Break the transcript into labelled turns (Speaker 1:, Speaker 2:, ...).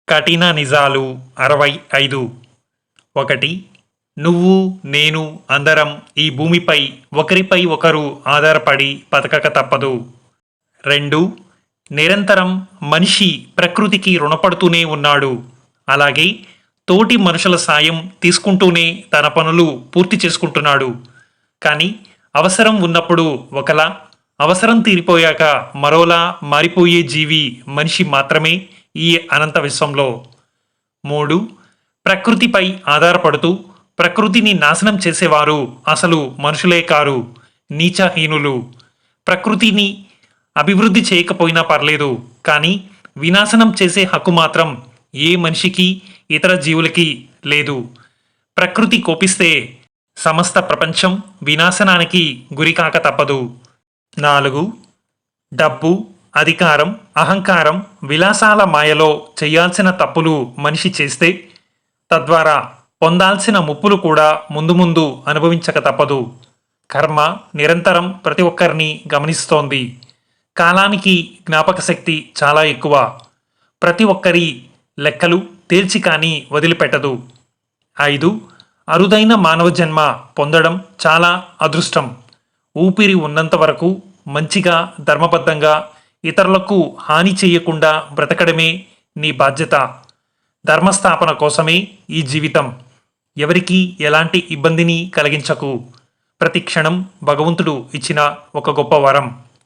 Speaker 1: కఠిన నిజాలు 65. 1. నువ్వు నేను అందరం ఈ భూమిపై ఒకరిపై ఒకరు ఆధారపడి బతకక తప్పదు. 2. నిరంతరం మనిషి ప్రకృతికి రుణపడుతూనే ఉన్నాడు. అలాగే తోటి మనుషుల సాయం తీసుకుంటూనే తన పనులు పూర్తి చేసుకుంటున్నాడు. కానీ అవసరం ఉన్నప్పుడు ఒకలా, అవసరం తీరిపోయాక మరోలా మారిపోయే జీవి మనిషి మాత్రమే ఈ అనంత విశ్వంలో. 3. ప్రకృతిపై ఆధారపడుతూ ప్రకృతిని నాశనం చేసేవారు అసలు మనుషులే కారు, నీచహీనులు. ప్రకృతిని అభివృద్ధి చేయకపోయినా పర్లేదు, కానీ వినాశనం చేసే హక్కు మాత్రం ఏ మనిషికి ఇతర జీవులకి లేదు. ప్రకృతి కోపిస్తే సమస్త ప్రపంచం వినాశనానికి గురికాక తప్పదు. 4. డబ్బు, అధికారం, అహంకారం, విలాసాల మాయలో చేయాల్సిన తప్పులు మనిషి చేస్తే తద్వారా పొందాల్సిన ముప్పులు కూడా ముందు ముందు అనుభవించక తప్పదు. కర్మ నిరంతరం ప్రతి ఒక్కరిని గమనిస్తోంది. కాలానికి జ్ఞాపక శక్తి చాలా ఎక్కువ. ప్రతి ఒక్కరి లెక్కలు తేల్చి కానీ వదిలిపెట్టదు. 5. అరుదైన మానవ జన్మ పొందడం చాలా అదృష్టం. ఊపిరి ఉన్నంత వరకు మంచిగా, ధర్మబద్ధంగా, ఇతరులకు హాని చేయకుండా బ్రతకడమే నీ బాధ్యత. ధర్మస్థాపన కోసమే ఈ జీవితం. ఎవరికీ ఎలాంటి ఇబ్బందిని కలిగించకు. ప్రతి క్షణం భగవంతుడు ఇచ్చిన ఒక గొప్ప వరం.